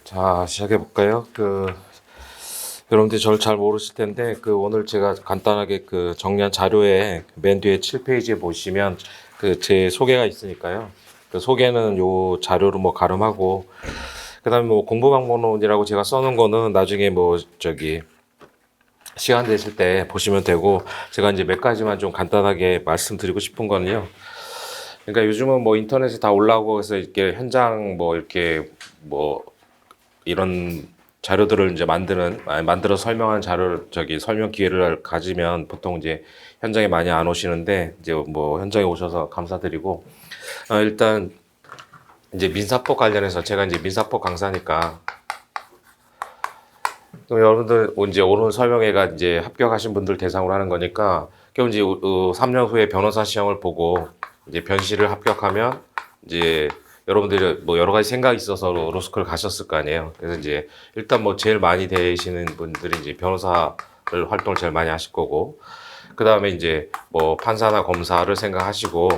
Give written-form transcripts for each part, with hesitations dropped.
자, 시작해 볼까요? 여러분들이 저를 잘 모르실 텐데, 오늘 제가 간단하게 정리한 자료에 맨 뒤에 7페이지에 보시면 제 소개가 있으니까요. 그 소개는 요 자료로 뭐 가름하고, 그 다음에 뭐 공부 방법론이라고 제가 써놓은 거는 나중에 시간 되실 때 보시면 되고, 제가 이제 몇 가지만 좀 간단하게 말씀드리고 싶은 거는요. 그러니까 요즘은 뭐 인터넷에 다 올라오고 해서 이렇게 현장 뭐 이런 자료들을 이제 만들어 설명한 설명 기회를 가지면 보통 이제 현장에 많이 안 오시는데 이제 뭐 현장에 오셔서 감사드리고, 일단 이제 민사법 관련해서 제가 이제 민사법 강사니까 또 여러분들 이제 오늘 설명회가 이제 합격하신 분들 대상으로 하는 거니까, 그럼 이제 3년 후에 변호사 시험을 보고 이제 변시를 합격하면 이제 여러분들이 뭐 여러 가지 생각이 있어서 로스쿨 가셨을 거 아니에요. 그래서 이제 일단 뭐 제일 많이 되시는 분들이 이제 변호사를 활동을 제일 많이 하실 거고, 그 다음에 이제 뭐 판사나 검사를 생각하시고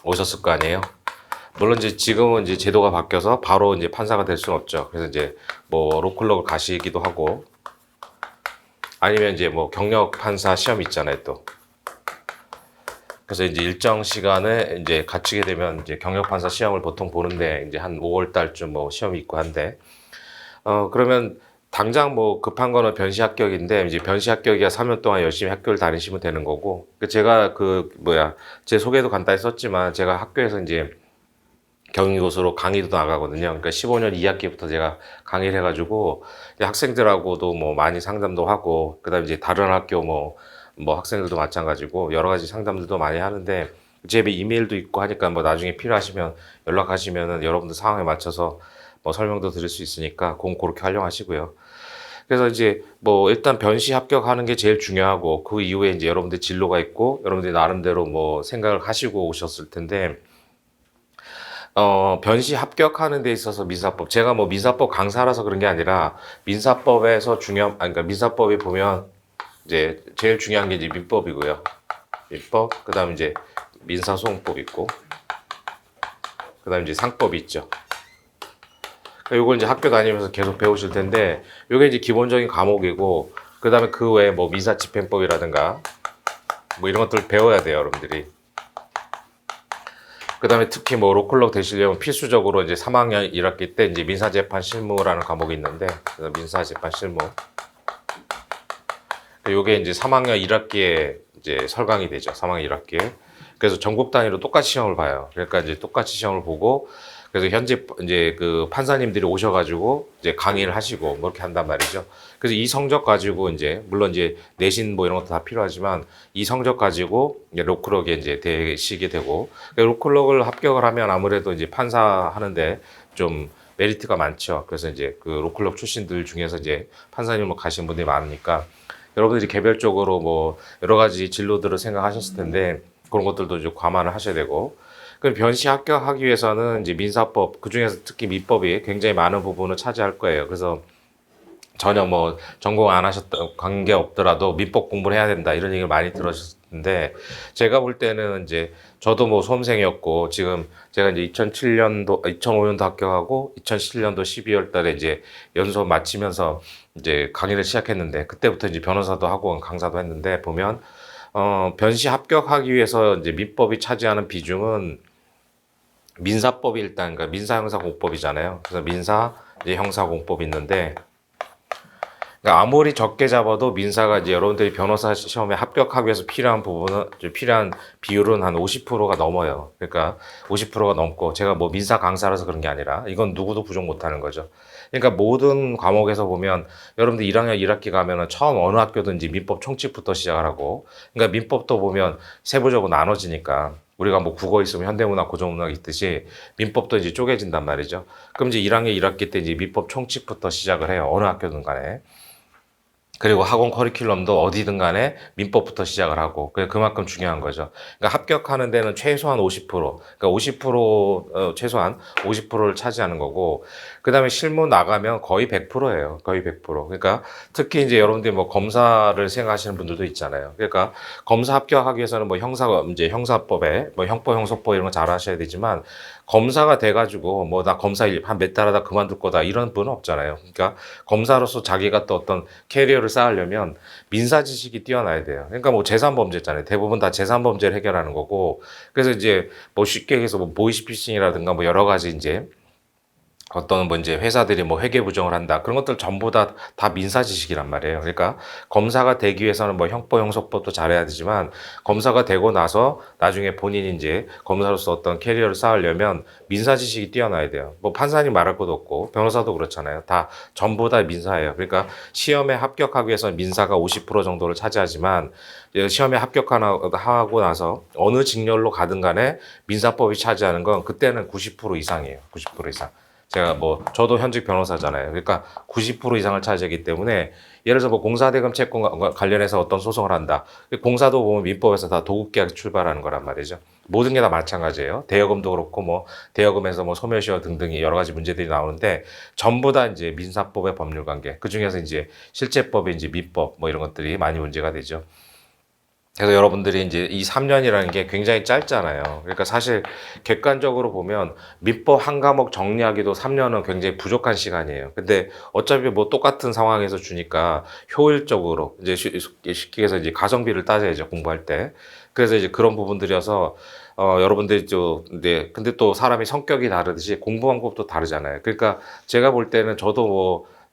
오셨을 거 아니에요. 물론 이제 지금은 이제 제도가 바뀌어서 바로 이제 판사가 될 수는 없죠. 그래서 이제 뭐 로클럽을 가시기도 하고, 아니면 이제 뭐 경력 판사 시험 있잖아요, 또. 그래서 이제 일정 시간에 이제 갖추게 되면 이제 경력 판사 시험을 보통 보는데, 이제 한 5월 달쯤 뭐 시험이 있고 한데, 그러면 당장 뭐 급한 거는 변시 합격인데, 이제 변시 합격이야 3년 동안 열심히 학교를 다니시면 되는 거고, 제가 제 소개도 간단히 썼지만, 제가 학교에서 이제 경위고수로 강의도 나가거든요. 그러니까 15년 2학기부터 제가 강의를 해가지고 학생들하고도 뭐 많이 상담도 하고, 그다음에 이제 다른 학교 뭐 학생들도 마찬가지고 여러 가지 상담들도 많이 하는데, 제 이메일도 있고 하니까 뭐 나중에 필요하시면 연락하시면은 여러분들 상황에 맞춰서 뭐 설명도 드릴 수 있으니까 그렇게 활용하시고요. 그래서 이제 뭐 일단 변시 합격하는 게 제일 중요하고, 그 이후에 이제 여러분들 진로가 있고 여러분들이 나름대로 뭐 생각을 하시고 오셨을 텐데, 변시 합격하는 데 있어서 민사법, 제가 뭐 민사법 강사라서 그런 게 아니라 민사법에서 그러니까 민사법에 보면 이제 제일 중요한 게 이제 민법이고요. 민법, 그 다음 이제 민사소송법 있고, 그 다음 이제 상법이 있죠. 요걸 이제 학교 다니면서 계속 배우실 텐데, 요게 이제 기본적인 과목이고, 그 다음에 그 외에 뭐 민사집행법이라든가 뭐 이런 것들 배워야 돼요, 여러분들이. 그 다음에 특히 뭐 로클럭 되시려면 필수적으로 이제 3학년 1학기 때 이제 민사재판 실무라는 과목이 있는데, 그래서 민사재판 실무. 요게 이제 3학년 1학기에 이제 설강이 되죠. 3학년 1학기에. 그래서 전국 단위로 똑같이 시험을 봐요. 그러니까 이제 똑같이 시험을 보고, 그래서 현재 이제 그 판사님들이 오셔가지고 이제 강의를 하시고 뭐 이렇게 한단 말이죠. 그래서 이 성적 가지고 이제 물론 이제 내신 뭐 이런 것도 다 필요하지만, 이 성적 가지고 이제 로클럭에 이제 되시게 되고, 로클럭을 합격을 하면 아무래도 이제 판사 하는데 좀 메리트가 많죠. 그래서 이제 그 로클럭 출신들 중에서 이제 판사님으로 가신 분들이 많으니까, 여러분들이 개별적으로 뭐 여러 가지 진로들을 생각하셨을 텐데, 그런 것들도 이제 감안을 하셔야 되고, 그럼 변시 합격하기 위해서는 이제 민사법, 그 중에서 특히 민법이 굉장히 많은 부분을 차지할 거예요. 그래서 전혀 뭐 전공 안 하셨다 관계 없더라도 민법 공부를 해야 된다 이런 얘기를 많이 들으셨는데, 제가 볼 때는 이제 저도 뭐 수험생이었고, 지금 제가 이제 2005년도 합격하고 2017년도 12월 달에 이제 연수업 마치면서 이제 강의를 시작했는데, 그때부터 이제 변호사도 하고 강사도 했는데, 보면 변시 합격하기 위해서 이제 민법이 차지하는 비중은, 민사법이 일단 그러니까 민사형사공법이잖아요. 그래서 민사 이제 형사공법이 있는데, 그러니까 아무리 적게 잡아도 민사가 이제 여러분들이 변호사 시험에 합격하기 위해서 필요한 부분은, 필요한 비율은 한 50%가 넘어요. 그러니까 50%가 넘고, 제가 뭐 민사 강사라서 그런 게 아니라 이건 누구도 부족 못하는 거죠. 그러니까 모든 과목에서 보면 여러분들 1학년 1학기 가면은 처음 어느 학교든지 민법 총칙부터 시작을 하고, 그러니까 민법도 보면 세부적으로 나눠지니까, 우리가 뭐 국어 있으면 현대문학, 고전문학 있듯이 민법도 이제 쪼개진단 말이죠. 그럼 이제 1학년 1학기 때 이제 민법 총칙부터 시작을 해요. 어느 학교든 간에. 그리고 학원 커리큘럼도 어디든 간에 민법부터 시작을 하고 그만큼 중요한 거죠. 그러니까 합격하는 데는 최소한 50%, 그러니까 50% 최소한 50%를 차지하는 거고, 그다음에 실무 나가면 거의 100%예요. 거의 100%. 그러니까 특히 이제 여러분들이 뭐 검사를 생각하시는 분들도 있잖아요. 그러니까 검사 합격하기 위해서는 뭐 이제 형사법에 뭐 형법, 형소법 이런 거 잘 하셔야 되지만, 검사가 돼가지고 뭐 나 검사 한 몇 달 하다 그만둘 거다 이런 분은 없잖아요. 그러니까 검사로서 자기가 또 어떤 캐리어를 쌓으려면 민사 지식이 뛰어나야 돼요. 그러니까 뭐 재산범죄잖아요. 대부분 다 재산범죄를 해결하는 거고, 그래서 이제 뭐 쉽게 얘기해서 뭐 보이스피싱이라든가 뭐 여러 가지 이제 어떤 뭐 이제 회사들이 뭐 회계 부정을 한다, 그런 것들 전부 다 민사 지식이란 말이에요. 그러니까 검사가 되기 위해서는 뭐 형법, 형소법도 잘해야 되지만, 검사가 되고 나서 나중에 본인이 이제 검사로서 어떤 캐리어를 쌓으려면 민사 지식이 뛰어나야 돼요. 뭐 판사님 말할 것도 없고 변호사도 그렇잖아요. 다 전부 다 민사예요. 그러니까 시험에 합격하기 위해서는 민사가 50% 정도를 차지하지만, 시험에 합격하고 나서 어느 직렬로 가든 간에 민사법이 차지하는 건 그때는 90% 이상이에요. 90% 이상. 제가 뭐 저도 현직 변호사잖아요. 그러니까 90% 이상을 차지하기 때문에, 예를 들어서 뭐 공사대금 채권 관련해서 어떤 소송을 한다. 공사도 보면 민법에서 다 도급계약이 출발하는 거란 말이죠. 모든 게 다 마찬가지예요. 대여금도 그렇고 뭐 대여금에서 뭐 소멸시효 등등이 여러 가지 문제들이 나오는데, 전부 다 이제 민사법의 법률 관계. 그 중에서 이제 실제법의 이제 민법 뭐 이런 것들이 많이 문제가 되죠. 그래서 여러분들이 이제 이 3년이라는 게 굉장히 짧잖아요. 그러니까 사실 객관적으로 보면 민법 한 과목 정리하기도 3년은 굉장히 부족한 시간이에요. 근데 어차피 뭐 똑같은 상황에서 주니까 효율적으로 이제 쉽게 해서 이제 가성비를 따져야죠, 공부할 때. 그래서 이제 그런 부분들이어서 여러분들이 근데 또 사람이 성격이 다르듯이 공부 방법도 다르잖아요. 그러니까 제가 볼 때는 저도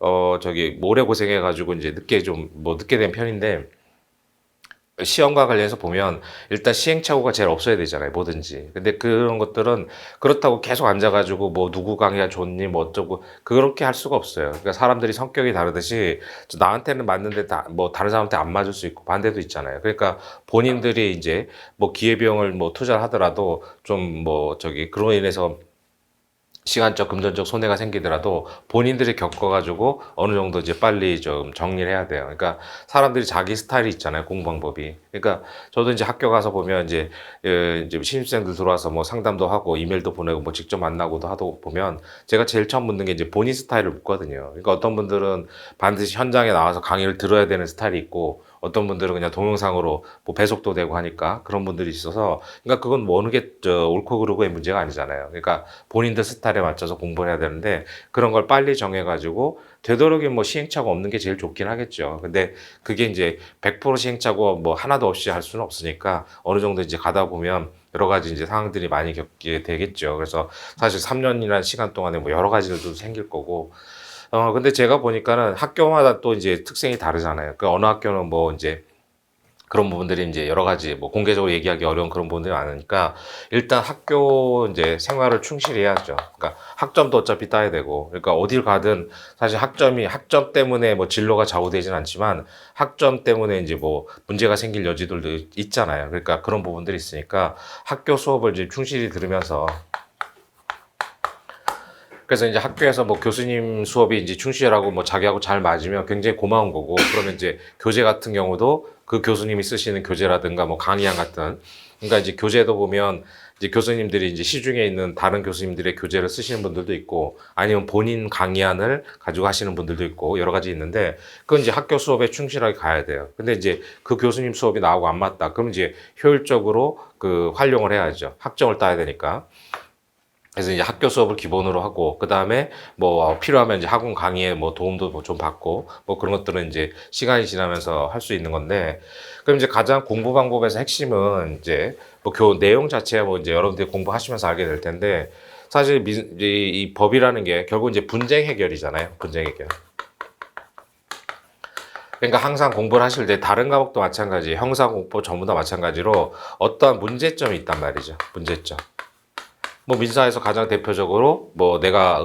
뭐 오래 고생해가지고 이제 늦게 된 편인데, 시험과 관련해서 보면 일단 시행착오가 제일 없어야 되잖아요, 뭐든지. 근데 그런 것들은 그렇다고 계속 앉아가지고 뭐 누구 강의가 좋니 뭐 어쩌고 그렇게 할 수가 없어요. 그러니까 사람들이 성격이 다르듯이 나한테는 맞는데 뭐 다른 사람한테 안 맞을 수 있고 반대도 있잖아요. 그러니까 본인들이 이제 뭐 기회비용을 뭐 투자를 하더라도 좀 그로 인해서 시간적, 금전적 손해가 생기더라도 본인들이 겪어가지고 어느 정도 이제 빨리 좀 정리를 해야 돼요. 그러니까 사람들이 자기 스타일이 있잖아요, 공부 방법이. 그러니까 저도 이제 학교 가서 보면 이제 신입생들 들어와서 뭐 상담도 하고 이메일도 보내고 뭐 직접 만나고도 하도 보면, 제가 제일 처음 묻는 게 이제 본인 스타일을 묻거든요. 그러니까 어떤 분들은 반드시 현장에 나와서 강의를 들어야 되는 스타일이 있고, 어떤 분들은 그냥 동영상으로 뭐 배속도 되고 하니까 그런 분들이 있어서, 그러니까 그건 뭐 어느 게 옳고 그르고의 문제가 아니잖아요. 그러니까 본인들 스타일에 맞춰서 공부를 해야 되는데, 그런 걸 빨리 정해가지고 되도록이면 뭐 시행착오 없는 게 제일 좋긴 하겠죠. 근데 그게 이제 100% 시행착오 뭐 하나도 없이 할 수는 없으니까, 어느 정도 이제 가다 보면 여러 가지 이제 상황들이 많이 겪게 되겠죠. 그래서 사실 3년이라는 시간 동안에 뭐 여러 가지들도 생길 거고, 근데 제가 보니까는 학교마다 또 이제 특성이 다르잖아요. 그 어느 학교는 뭐 이제 그런 부분들이 이제 여러 가지 뭐 공개적으로 얘기하기 어려운 그런 부분들이 많으니까, 일단 학교 이제 생활을 충실히 해야죠. 그러니까 학점도 어차피 따야 되고, 그러니까 어딜 가든 사실 학점 때문에 뭐 진로가 좌우되진 않지만, 학점 때문에 이제 뭐 문제가 생길 여지들도 있잖아요. 그러니까 그런 부분들이 있으니까 학교 수업을 이제 충실히 들으면서, 그래서 이제 학교에서 뭐 교수님 수업이 이제 충실하고 뭐 자기하고 잘 맞으면 굉장히 고마운 거고, 그러면 이제 교재 같은 경우도 그 교수님이 쓰시는 교재라든가 뭐 강의안 같은, 그러니까 이제 교재도 보면 이제 교수님들이 이제 시중에 있는 다른 교수님들의 교재를 쓰시는 분들도 있고, 아니면 본인 강의안을 가지고 하시는 분들도 있고, 여러 가지 있는데, 그건 이제 학교 수업에 충실하게 가야 돼요. 근데 이제 그 교수님 수업이 나하고 안 맞다, 그럼 이제 효율적으로 그 활용을 해야죠. 학점을 따야 되니까. 그래서 이제 학교 수업을 기본으로 하고, 그 다음에 뭐 필요하면 이제 학원 강의에 뭐 도움도 뭐좀 받고, 뭐 그런 것들은 이제 시간이 지나면서 할 수 있는 건데, 그럼 이제 가장 공부 방법에서 핵심은 이제 뭐 내용 자체야 뭐 이제 여러분들이 공부하시면서 알게 될 텐데, 사실 이 법이라는 게 결국 이제 분쟁 해결이잖아요. 분쟁 해결. 그러니까 항상 공부를 하실 때 다른 과목도 마찬가지, 형사, 공법 전부 다 마찬가지로 어떠한 문제점이 있단 말이죠. 문제점. 뭐 민사에서 가장 대표적으로 뭐 내가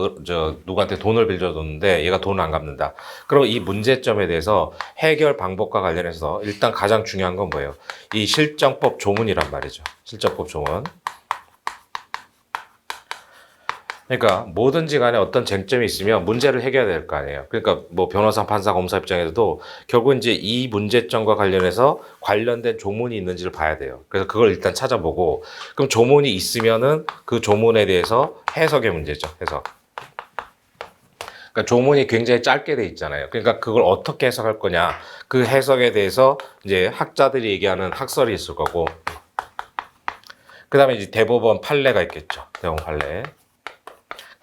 누구한테 돈을 빌려줬는데 얘가 돈을 안 갚는다. 그럼 이 문제점에 대해서 해결 방법과 관련해서 일단 가장 중요한 건 뭐예요? 이 실정법 조문이란 말이죠. 실정법 조문. 그러니까 뭐든지 간에 어떤 쟁점이 있으면 문제를 해결해야 될 거 아니에요. 그러니까 뭐 변호사, 판사, 검사 입장에서도 결국 이제 이 문제점과 관련해서 관련된 조문이 있는지를 봐야 돼요. 그래서 그걸 일단 찾아보고 그럼 조문이 있으면은 그 조문에 대해서 해석의 문제죠. 해석. 그러니까 조문이 굉장히 짧게 돼 있잖아요. 그러니까 그걸 어떻게 해석할 거냐. 그 해석에 대해서 이제 학자들이 얘기하는 학설이 있을 거고 그 다음에 이제 대법원 판례가 있겠죠. 대법원 판례.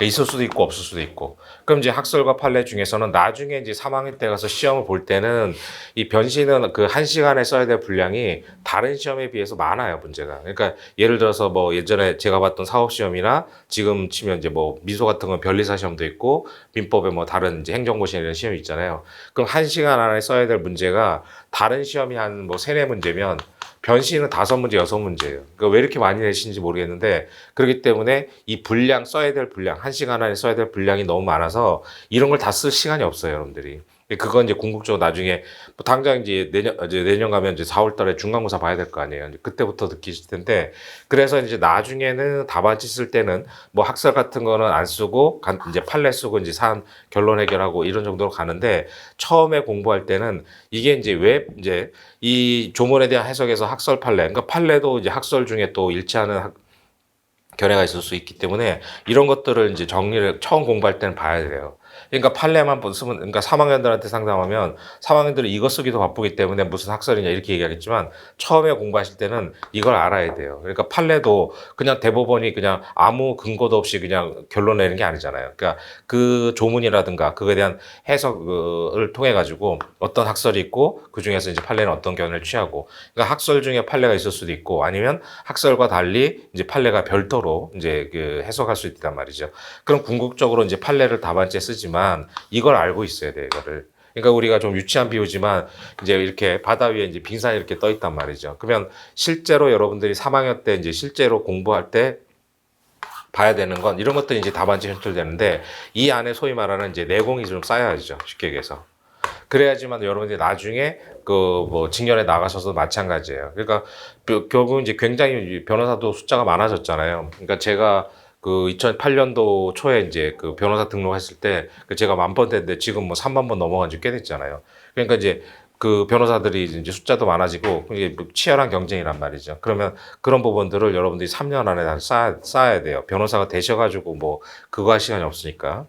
있을 수도 있고 없을 수도 있고. 그럼 이제 학설과 판례 중에서는 나중에 이제 3학년 때 가서 시험을 볼 때는 이 변신은 그 1시간에 써야 될 분량이 다른 시험에 비해서 많아요, 문제가. 그러니까 예를 들어서 뭐 예전에 제가 봤던 사법시험이나 지금 치면 이제 뭐 미소 같은 건 변리사 시험도 있고 민법에 뭐 다른 이제 행정고시 이런 시험이 있잖아요. 그럼 1시간 안에 써야 될 문제가 다른 시험이 한 뭐 3, 4문제면 변신은 5문제, 6문제예요. 그러니까 왜 이렇게 많이 내시는지 모르겠는데 그렇기 때문에 이 분량 써야 될 분량 1시간 안에 써야 될 분량이 너무 많아서 이런 걸 다 쓸 시간이 없어요, 여러분들이. 그건 이제 궁극적으로 나중에 뭐 당장 이제 내년 가면 이제 4월 달에 중간고사 봐야 될 거 아니에요. 이제 그때부터 느끼실 텐데 그래서 이제 나중에는 답안지 쓸 때는 뭐 학설 같은 거는 안 쓰고 이제 판례 쓰고 이제 산 결론 해결하고 이런 정도로 가는데 처음에 공부할 때는 이게 이제 왜 이제 이 조문에 대한 해석에서 학설 판례 그러니까 판례도 이제 학설 중에 또 일치하는 견해가 있을 수 있기 때문에 이런 것들을 이제 정리를 처음 공부할 때는 봐야 돼요. 그러니까 판례만 쓰면, 그러니까 3학년들한테 상담하면 3학년들이 이거 쓰기도 바쁘기 때문에 무슨 학설이냐 이렇게 얘기하겠지만 처음에 공부하실 때는 이걸 알아야 돼요. 그러니까 판례도 그냥 대법원이 그냥 아무 근거도 없이 그냥 결론 내는 게 아니잖아요. 그러니까 그 조문이라든가 그거에 대한 해석을 통해 가지고 어떤 학설이 있고 그 중에서 이제 판례는 어떤 견해를 취하고 그러니까 학설 중에 판례가 있을 수도 있고 아니면 학설과 달리 이제 판례가 별도로 이제 그 해석할 수 있단 말이죠. 그럼 궁극적으로 이제 판례를 답안지에 쓰지만 이걸 알고 있어야 돼, 이거를. 그러니까 우리가 좀 유치한 비유지만 이제 이렇게 바다 위에 이제 빙산이 이렇게 떠 있단 말이죠. 그러면 실제로 여러분들이 3학년 때 이제 실제로 공부할 때 봐야 되는 건 이런 것들이 이제 답안지에 현출되는데 이 안에 소위 말하는 이제 내공이 좀 쌓여야죠. 쉽게 얘기해서. 그래야지만 여러분들이 나중에 그 뭐 직렬에 나가셔서 마찬가지예요. 그러니까 결국 이제 굉장히 변호사도 숫자가 많아졌잖아요. 그러니까 제가 그 2008년도 초에 이제 그 변호사 등록했을 때 그 제가 10,000번대인데 지금 뭐 30,000번 넘어간 지 꽤 됐잖아요. 그러니까 이제 그 변호사들이 이제 숫자도 많아지고 이게 치열한 경쟁이란 말이죠. 그러면 그런 부분들을 여러분들이 3년 안에 다 쌓아야 돼요. 변호사가 되셔가지고 뭐 그거 할 시간이 없으니까.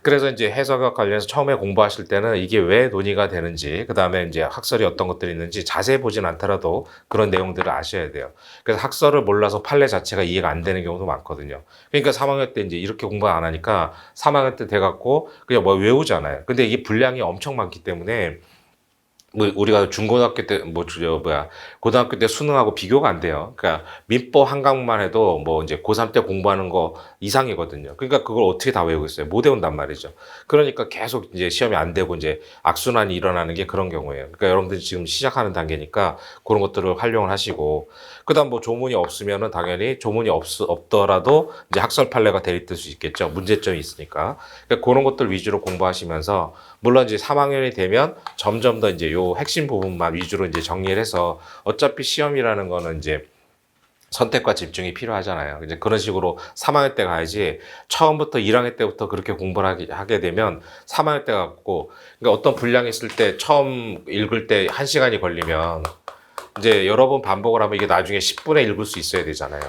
그래서 이제 해석과 관련해서 처음에 공부하실 때는 이게 왜 논의가 되는지, 그 다음에 이제 학설이 어떤 것들이 있는지 자세히 보진 않더라도 그런 내용들을 아셔야 돼요. 그래서 학설을 몰라서 판례 자체가 이해가 안 되는 경우도 많거든요. 그러니까 3학년 때 이제 이렇게 공부 안 하니까 3학년 때 돼갖고 그냥 뭐 외우잖아요. 근데 이게 분량이 엄청 많기 때문에 뭐 우리가 중고등학교 때 고등학교 때 수능하고 비교가 안 돼요. 그러니까 민법 한 과목만 해도 뭐 이제 고3 때 공부하는 거 이상이거든요. 그러니까 그걸 어떻게 다 외우고 있어요? 못 외운단 말이죠. 그러니까 계속 이제 시험이 안 되고 이제 악순환이 일어나는 게 그런 경우예요. 그러니까 여러분들이 지금 시작하는 단계니까 그런 것들을 활용을 하시고 그다음 뭐 조문이 없으면은 당연히 조문이 없더라도 이제 학설 판례가 대립될 수 있겠죠. 문제점이 있으니까. 그러니까 그런 것들 위주로 공부하시면서 물론 이제 3학년이 되면 점점 더 이제 요 핵심 부분만 위주로 이제 정리를 해서 어차피 시험이라는 거는 이제 선택과 집중이 필요하잖아요. 이제 그런 식으로 3학년 때 가야지 처음부터 1학년 때부터 그렇게 공부를 하게 되면 3학년 때 갖고 그러니까 어떤 분량이 있을 때 처음 읽을 때 1시간이 걸리면 이제 여러 번 반복을 하면 이게 나중에 10분에 읽을 수 있어야 되잖아요.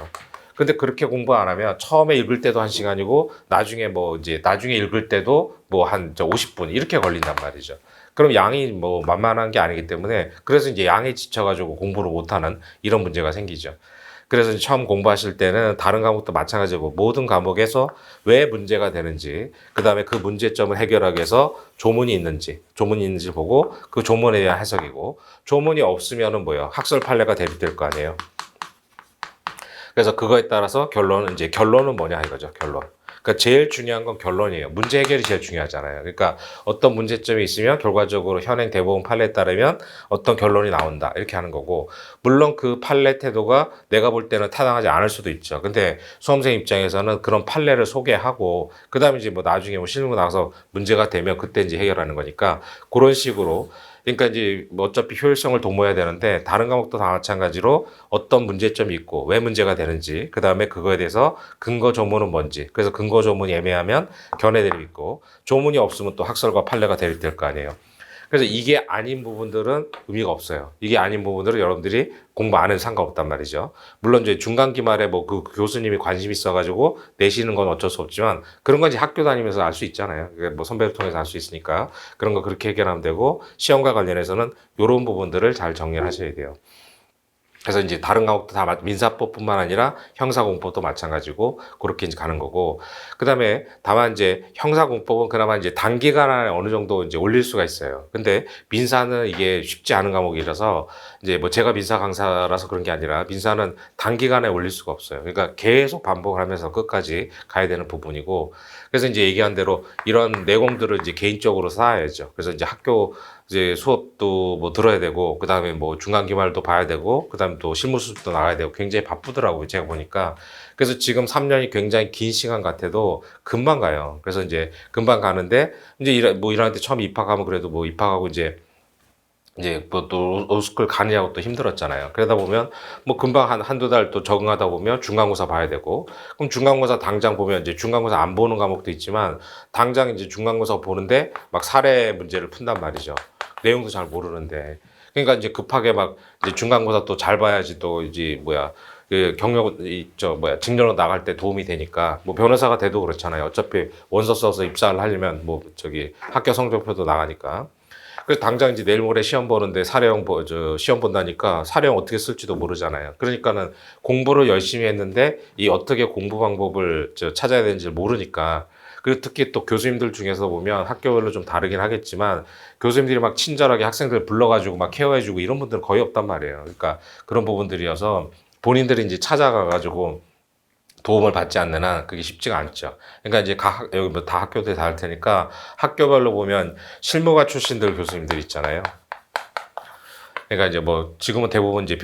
근데 그렇게 공부 안 하면 처음에 읽을 때도 1시간이고 나중에 뭐 이제 나중에 읽을 때도 뭐 한 50분 이렇게 걸린단 말이죠. 그럼 양이 뭐 만만한 게 아니기 때문에 그래서 이제 양에 지쳐가지고 공부를 못하는 이런 문제가 생기죠. 그래서 처음 공부하실 때는 다른 과목도 마찬가지고 모든 과목에서 왜 문제가 되는지 그 다음에 그 문제점을 해결하기 위해서 조문이 있는지 보고 그 조문에 대한 해석이고 조문이 없으면은 뭐예요? 학설 판례가 대립될 거 아니에요. 그래서 그거에 따라서 결론은 뭐냐 이거죠. 결론. 그러니까 제일 중요한 건 결론이에요. 문제 해결이 제일 중요하잖아요. 그러니까 어떤 문제점이 있으면 결과적으로 현행 대법원 판례에 따르면 어떤 결론이 나온다. 이렇게 하는 거고 물론 그 판례 태도가 내가 볼 때는 타당하지 않을 수도 있죠. 근데 수험생 입장에서는 그런 판례를 소개하고 그다음에 이제 뭐 나중에 뭐 실무 나가서 문제가 되면 그때 이제 해결하는 거니까 그런 식으로 그러니까 이제 뭐 어차피 효율성을 도모해야 되는데 다른 과목도 다 마찬가지로 어떤 문제점이 있고 왜 문제가 되는지 그 다음에 그거에 대해서 근거 조문은 뭔지 그래서 근거 조문이 애매하면 견해 대립 있고 조문이 없으면 또 학설과 판례가 대립될 거 아니에요. 그래서 이게 아닌 부분들은 의미가 없어요. 이게 아닌 부분들은 여러분들이 공부 안 해도 상관없단 말이죠. 물론 이제 중간 기말에 뭐 그 교수님이 관심 있어가지고 내시는 건 어쩔 수 없지만 그런 건 이제 학교 다니면서 알 수 있잖아요. 뭐 선배를 통해서 알 수 있으니까 그런 거 그렇게 해결하면 되고 시험과 관련해서는 이런 부분들을 잘 정리를 하셔야 돼요. 그래서 이제 다른 과목도 다 민사법뿐만 아니라 형사공법도 마찬가지고 그렇게 이제 가는 거고 그다음에 다만 이제 형사공법은 그나마 이제 단기간 안에 어느 정도 이제 올릴 수가 있어요. 근데 민사는 이게 쉽지 않은 과목이라서 이제 뭐 제가 민사 강사라서 그런 게 아니라 민사는 단기간에 올릴 수가 없어요. 그러니까 계속 반복을 하면서 끝까지 가야 되는 부분이고 그래서 이제 얘기한 대로 이런 내공들을 이제 개인적으로 쌓아야죠. 그래서 이제 학교 이제 수업도 뭐 들어야 되고 그다음에 뭐 중간 기말도 봐야 되고 그다음에 또 실무 수업도 나가야 되고 굉장히 바쁘더라고요. 제가 보니까. 그래서 지금 3년이 굉장히 긴 시간 같아도 금방 가요. 그래서 이제 금방 가는데 이제 뭐 일하는데 처음 입학하면 그래도 뭐 입학하고 이제 뭐 또 로스쿨 가느냐고 또 힘들었잖아요. 그러다 보면 뭐 금방 한두 달 또 적응하다 보면 중간고사 봐야 되고 그럼 중간고사 당장 보면 이제 중간고사 안 보는 과목도 있지만 당장 이제 중간고사 보는데 막 사례 문제를 푼단 말이죠. 내용도 잘 모르는데. 그러니까 이제 급하게 막 이제 중간고사 또 잘 봐야지 또 이제 뭐야. 그 경력 이저 뭐야 직렬로 나갈 때 도움이 되니까 뭐 변호사가 돼도 그렇잖아요. 어차피 원서 써서 입사를 하려면 뭐 저기 학교 성적표도 나가니까. 그래서 당장 이제 내일 모레 시험 보는데 시험 본다니까 사례형 어떻게 쓸지도 모르잖아요. 그러니까는 공부를 열심히 했는데 이 어떻게 공부 방법을 찾아야 되는지 모르니까 그리고 특히 또 교수님들 중에서 보면 학교별로 좀 다르긴 하겠지만 교수님들이 막 친절하게 학생들 불러가지고 막 케어해주고 이런 분들은 거의 없단 말이에요. 그러니까 그런 부분들이어서 본인들이 이제 찾아가가지고 도움을 받지 않는 한 그게 쉽지가 않죠. 그러니까 이제 여기 뭐 다 학교들 다 할 테니까 학교별로 보면 실무가 출신들 교수님들 있잖아요. 그러니까 이제 뭐 지금은 대부분 이제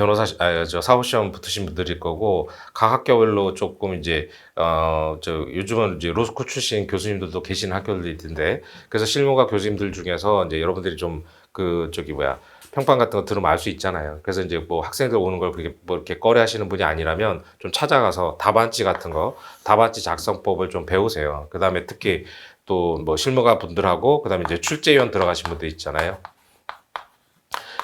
저 사법시험 붙으신 분들일 거고 각 학교별로 조금 이제 저 요즘은 이제 로스쿨 출신 교수님들도 계시는 학교들이 있던데 그래서 실무가 교수님들 중에서 이제 여러분들이 좀 그 저기 뭐야 평판 같은 거 들으면 알 수 있잖아요. 그래서 이제 뭐 학생들 오는 걸 그렇게 뭐 이렇게 꺼려 하시는 분이 아니라면 좀 찾아가서 답안지 같은 거, 답안지 작성법을 좀 배우세요. 그 다음에 특히 또 뭐 실무가 분들하고 그 다음에 이제 출제위원 들어가신 분들 있잖아요.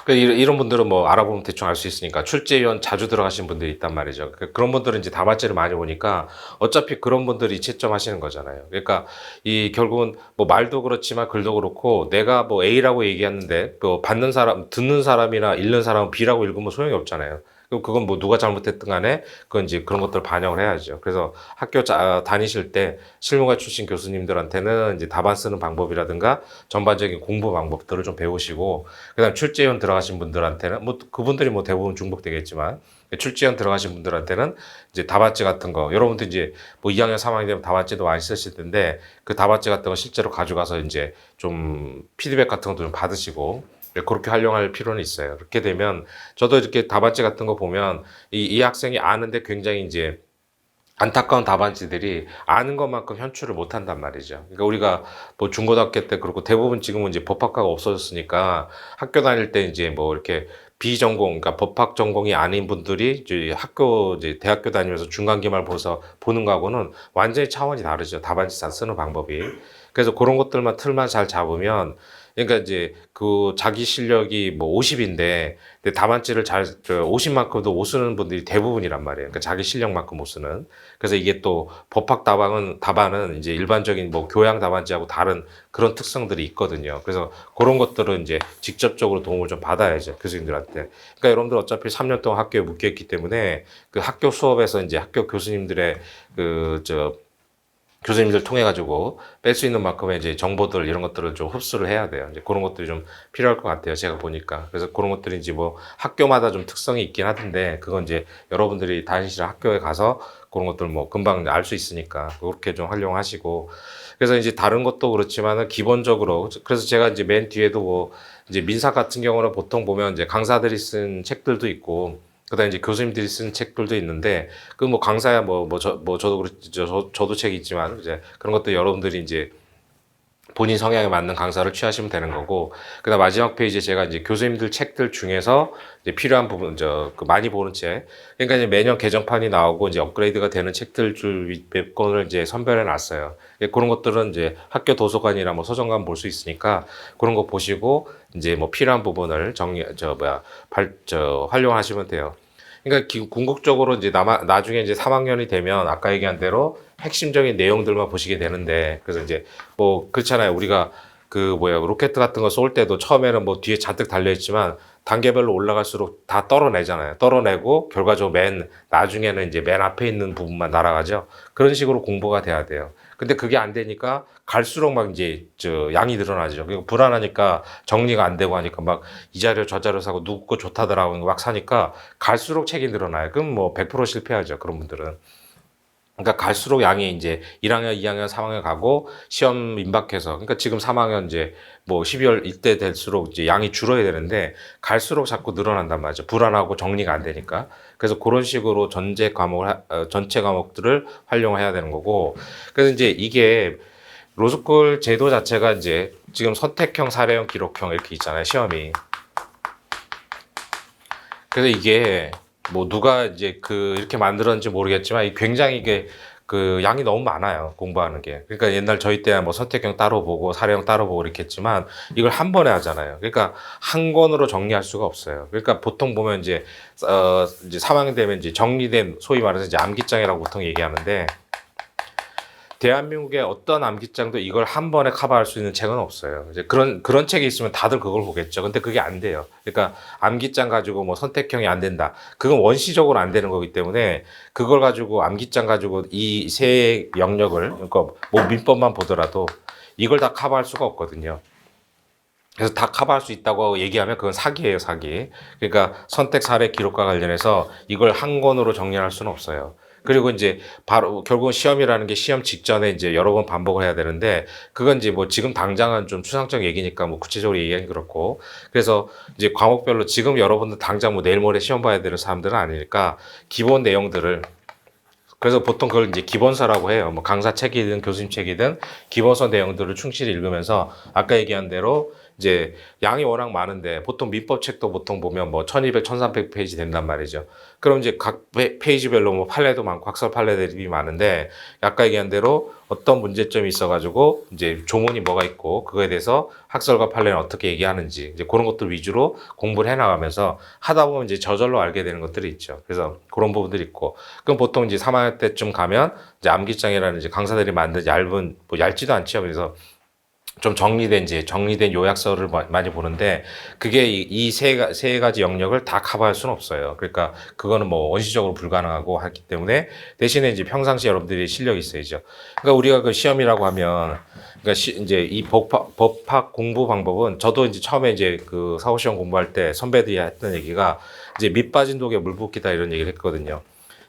이런 분들은 뭐 알아보면 대충 알 수 있으니까 출제위원 자주 들어가신 분들이 있단 말이죠. 그런 분들은 이제 답안지를 많이 보니까 어차피 그런 분들이 채점하시는 거잖아요. 그러니까 이 결국은 뭐 말도 그렇지만 글도 그렇고 내가 뭐 A라고 얘기했는데 뭐 받는 사람, 듣는 사람이나 읽는 사람은 B라고 읽으면 소용이 없잖아요. 그건 뭐 누가 잘못했든 간에 그건 이제 그런 것들 반영을 해야죠. 그래서 학교 다니실 때 실무가 출신 교수님들한테는 이제 답안 쓰는 방법이라든가 전반적인 공부 방법들을 좀 배우시고 그다음 출제위원 들어가신 분들한테는 뭐 그분들이 뭐 대부분 중복되겠지만 출제위원 들어가신 분들한테는 이제 답안지 같은 거 여러분들 이제 뭐 2학년 3학년 되면 답안지도 많이 쓰실 텐데 그 답안지 같은 거 실제로 가져가서 이제 좀 피드백 같은 것도 좀 받으시고 그렇게 활용할 필요는 있어요. 그렇게 되면 저도 이렇게 답안지 같은 거 보면 이 학생이 아는데 굉장히 이제 안타까운 답안지들이 아는 것만큼 현출을 못 한단 말이죠. 그러니까 우리가 뭐 중고등학교 때 그렇고 대부분 지금은 이제 법학과가 없어졌으니까 학교 다닐 때 이제 뭐 이렇게 비전공, 그러니까 법학 전공이 아닌 분들이 이제 대학교 다니면서 중간기말 보서 보는 거하고는 완전히 차원이 다르죠. 답안지 쓰는 방법이. 그래서 그런 것들만 틀만 잘 잡으면 그러니까 이제 그 자기 실력이 뭐 50인데 근데 답안지를 50만큼도 못 쓰는 분들이 대부분이란 말이에요. 그러니까 자기 실력만큼 못 쓰는. 그래서 이게 또 법학 답안은 이제 일반적인 뭐 교양 답안지하고 다른 그런 특성들이 있거든요. 그래서 그런 것들은 이제 직접적으로 도움을 좀 받아야죠. 교수님들한테. 그러니까 여러분들 어차피 3년 동안 학교에 묶여 있기 때문에 그 학교 수업에서 이제 학교 교수님들의 교수님들 통해 가지고 뺄 수 있는 만큼의 이제 정보들 이런 것들을 좀 흡수를 해야 돼요. 이제 그런 것들이 좀 필요할 것 같아요. 제가 보니까. 그래서 그런 것들이 이제 뭐 학교마다 좀 특성이 있긴 하던데 그건 이제 여러분들이 다니시는 학교에 가서 그런 것들 뭐 금방 알 수 있으니까 그렇게 좀 활용하시고 그래서 이제 다른 것도 그렇지만은 기본적으로 그래서 제가 이제 맨 뒤에도 뭐 이제 민사 같은 경우는 보통 보면 이제 강사들이 쓴 책들도 있고 그다음에 이제 교수님들이 쓴 책들도 있는데 그 뭐 강사야 저도 그렇죠 저도 책이 있지만 이제 그런 것도 여러분들이 이제 본인 성향에 맞는 강사를 취하시면 되는 거고, 그다음 마지막 페이지에 제가 이제 교수님들 책들 중에서 이제 필요한 부분, 그 많이 보는 책, 그러니까 이제 매년 개정판이 나오고 이제 업그레이드가 되는 책들 줄 몇 권을 이제 선별해 놨어요. 그런 것들은 이제 학교 도서관이나 뭐 서점관 볼 수 있으니까 그런 거 보시고 이제 뭐 필요한 부분을 활용하시면 돼요. 그러니까 궁극적으로 이제 나중에 이제 3학년이 되면 아까 얘기한 대로 핵심적인 내용들만 보시게 되는데, 그래서 이제 뭐 그렇잖아요. 우리가 로켓 같은 거 쏠 때도 처음에는 뭐 뒤에 잔뜩 달려있지만 단계별로 올라갈수록 다 떨어내잖아요. 떨어내고 결과적으로 맨 나중에는 이제 맨 앞에 있는 부분만 날아가죠. 그런 식으로 공부가 돼야 돼요. 근데 그게 안 되니까 갈수록 막 이제 양이 늘어나죠. 그리고 불안하니까 정리가 안 되고 하니까 막 이 자료 저 자료 사고 누구 거 좋다더라고 막 사니까 갈수록 책이 늘어나요. 그럼 뭐 100% 실패하죠. 그런 분들은. 그러니까 갈수록 양이 이제 1학년, 2학년, 3학년 가고 시험 임박해서, 그러니까 지금 3학년 이제 뭐 12월 이때 될수록 이제 양이 줄어야 되는데 갈수록 자꾸 늘어난단 말이죠. 불안하고 정리가 안 되니까. 그래서 그런 식으로 전체 과목들을 활용해야 되는 거고. 그래서 이제 이게 로스쿨 제도 자체가 이제 지금 선택형, 사례형, 기록형 이렇게 있잖아요. 시험이. 그래서 이게 뭐 누가 이제 이렇게 만들었는지 모르겠지만 굉장히 이게 양이 너무 많아요. 공부하는 게. 그러니까 옛날 저희 때야 뭐 선택형 따로 보고 사례형 따로 보고 이렇게 했지만 이걸 한 번에 하잖아요. 그러니까 한 권으로 정리할 수가 없어요. 그러니까 보통 보면 이제 3학년 되면 이제 정리된, 소위 말해서 이제 암기장이라고 보통 얘기하는데, 대한민국의 어떤 암기장도 이걸 한 번에 커버할 수 있는 책은 없어요. 이제 그런 책이 있으면 다들 그걸 보겠죠. 근데 그게 안 돼요. 그러니까 암기장 가지고 뭐 선택형이 안 된다. 그건 원시적으로 안 되는 거기 때문에 그걸 가지고 암기장 가지고 이 세 영역을, 그러니까 뭐 민법만 보더라도 이걸 다 커버할 수가 없거든요. 그래서 다 커버할 수 있다고 얘기하면 그건 사기예요, 사기. 그러니까 선택 사례 기록과 관련해서 이걸 한 권으로 정리할 수는 없어요. 그리고 이제 바로 결국은 시험이라는 게 시험 직전에 이제 여러 번 반복을 해야 되는데, 그건 이제 뭐 지금 당장은 좀 추상적 얘기니까 뭐 구체적으로 얘기하기 그렇고, 그래서 이제 과목별로 지금 여러분들 당장 뭐 내일 모레 시험 봐야 되는 사람들은 아니니까 기본 내용들을, 그래서 보통 그걸 이제 기본서라고 해요. 뭐 강사 책이든 교수님 책이든 기본서 내용들을 충실히 읽으면서 아까 얘기한 대로 이제 양이 워낙 많은데 보통 민법 책도 보통 보면 뭐 1200, 1300페이지 된단 말이죠. 그럼 이제 각 페이지별로 뭐 판례도 많고 학설 판례들이 많은데, 아까 얘기한 대로 어떤 문제점이 있어가지고 이제 조문이 뭐가 있고 그거에 대해서 학설과 판례는 어떻게 얘기하는지 이제 그런 것들 위주로 공부를 해나가면서 하다 보면 이제 저절로 알게 되는 것들이 있죠. 그래서 그런 부분들이 있고, 그럼 보통 이제 3학년 때쯤 가면 이제 암기장이라는 이제 강사들이 만든 얇은, 뭐 얇지도 않죠. 그래서 좀 정리된 요약서를 많이 보는데, 그게 이 세 가지 영역을 다 커버할 수는 없어요. 그러니까 그거는 뭐 원시적으로 불가능하고 하기 때문에 대신에 이제 평상시 여러분들이 실력이 있어야죠. 그러니까 우리가 그 시험이라고 하면, 그러니까 이제 이 법학 공부 방법은, 저도 이제 처음에 이제 그 사후시험 공부할 때 선배들이 했던 얘기가 이제 밑 빠진 독에 물 붓기다 이런 얘기를 했거든요.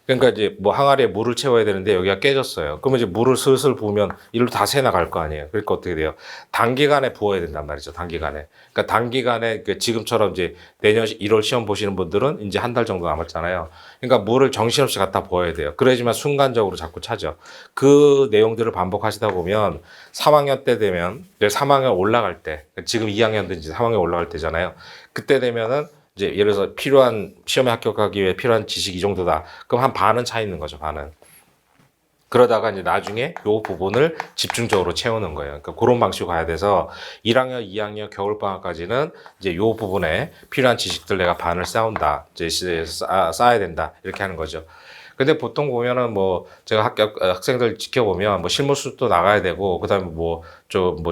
그러니까 이제 뭐 항아리에 물을 채워야 되는데 여기가 깨졌어요. 그러면 이제 물을 슬슬 부으면 이리로 다 새나갈 거 아니에요. 그러니까 어떻게 돼요? 단기간에 부어야 된단 말이죠. 단기간에. 그러니까 단기간에 지금처럼 이제 내년 1월 시험 보시는 분들은 이제 한 달 정도 남았잖아요. 그러니까 물을 정신없이 갖다 부어야 돼요. 그래야지만 순간적으로 자꾸 차죠. 그 내용들을 반복하시다 보면 3학년 때 되면, 3학년 올라갈 때, 지금 2학년도 이제 3학년 올라갈 때잖아요. 그때 되면은 이제 예를 들어서 시험에 합격하기 위해 필요한 지식 이 정도다. 그럼 한 반은 차 있는 거죠, 반은. 그러다가 이제 나중에 요 부분을 집중적으로 채우는 거예요. 그러니까 그런 방식으로 가야 돼서 1학년, 2학년 겨울방학까지는 이제 요 부분에 필요한 지식들 내가 반을 쌓은다. 이제 쌓아야 된다. 이렇게 하는 거죠. 근데 보통 보면은 뭐 제가 학생들 지켜보면 뭐 실무수도 나가야 되고 그다음에 뭐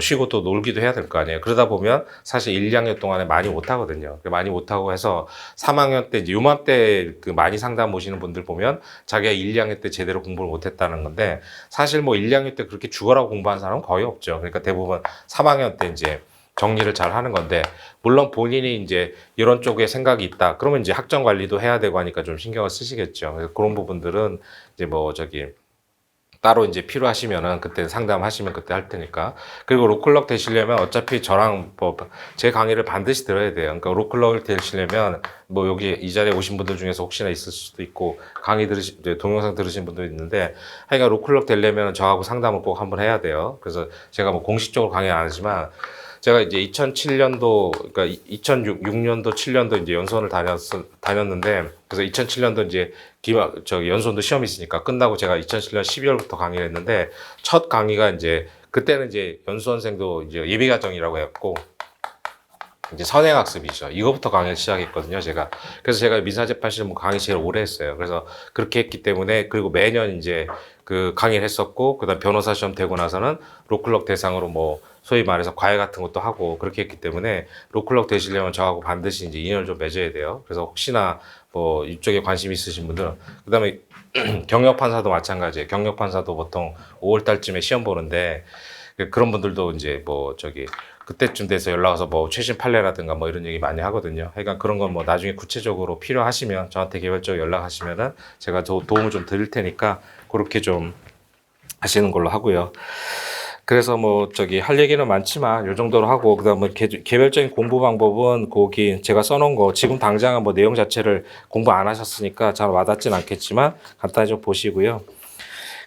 쉬고 또 놀기도 해야 될 거 아니에요. 그러다 보면 사실 1, 2학년 동안에 많이 못 하거든요. 많이 못 하고 해서 3학년 때 이제 요맘때 많이 상담 오시는 분들 보면 자기가 1, 2학년 때 제대로 공부를 못 했다는 건데, 사실 뭐 1, 2학년 때 그렇게 죽어라고 공부한 사람은 거의 없죠. 그러니까 대부분 3학년 때 이제 정리를 잘 하는 건데, 물론 본인이 이제 이런 쪽에 생각이 있다. 그러면 이제 학점 관리도 해야 되고 하니까 좀 신경을 쓰시겠죠. 그래서 그런 부분들은 이제 따로 이제 필요하시면은 그때 상담하시면 그때 할 테니까. 그리고 로클럭 되시려면 어차피 저랑 뭐 제 강의를 반드시 들어야 돼요. 그러니까 로클럭 되시려면 뭐 여기 이 자리에 오신 분들 중에서 혹시나 있을 수도 있고 강의 이제 동영상 들으신 분도 있는데 하여간 로클럭 되려면 저하고 상담을 꼭 한번 해야 돼요. 그래서 제가 뭐 공식적으로 강의 안 하지만 제가 이제 2007년도, 그러니까 2006년도, 7년도 이제 연수원을 다녔는데, 그래서 2007년도 이제 연수원도 시험이 있으니까 끝나고 제가 2007년 12월부터 강의를 했는데, 첫 강의가 이제, 그때는 이제 연수원생도 이제 예비과정이라고 해갖고, 이제 선행학습이죠. 이거부터 강의를 시작했거든요, 제가. 그래서 제가 민사재판실은 뭐 강의 제일 오래 했어요. 그래서 그렇게 했기 때문에, 그리고 매년 이제 그 강의를 했었고, 그 다음 변호사 시험 되고 나서는 로클럭 대상으로 뭐, 소위 말해서 과외 같은 것도 하고 그렇게 했기 때문에 로클럭 되시려면 저하고 반드시 이제 인연을 좀 맺어야 돼요. 그래서 혹시나 뭐 이쪽에 관심 있으신 분들은 그다음에 경력 판사도 마찬가지예요. 경력 판사도 보통 5월 달쯤에 시험 보는데 그런 분들도 이제 뭐 그때쯤 돼서 연락 와서 뭐 최신 판례라든가 뭐 이런 얘기 많이 하거든요. 그러니까 그런 건 뭐 나중에 구체적으로 필요하시면 저한테 개별적으로 연락하시면은 제가 도움을 좀 드릴 테니까 그렇게 좀 하시는 걸로 하고요. 그래서 뭐 할 얘기는 많지만 요 정도로 하고 그다음에 개별적인 공부 방법은 거기 제가 써놓은 거 지금 당장은 뭐 내용 자체를 공부 안 하셨으니까 잘 와닿진 않겠지만 간단히 좀 보시고요.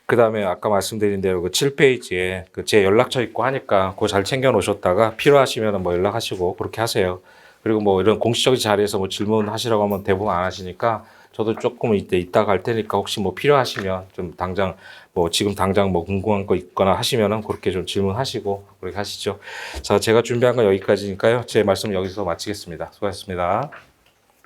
그다음에 아까 말씀드린 대로 그 7페이지에 그 제 연락처 있고 하니까 그거 잘 챙겨 놓으셨다가 필요하시면 뭐 연락하시고 그렇게 하세요. 그리고 뭐 이런 공식적인 자리에서 뭐 질문하시라고 하면 대부분 안 하시니까 저도 조금 이따 갈 테니까 혹시 뭐 필요하시면 좀 당장 뭐 지금 당장 뭐 궁금한 거 있거나 하시면은 그렇게 좀 질문하시고 그렇게 하시죠. 자, 제가 준비한 건 여기까지니까요. 제 말씀 여기서 마치겠습니다. 수고하셨습니다.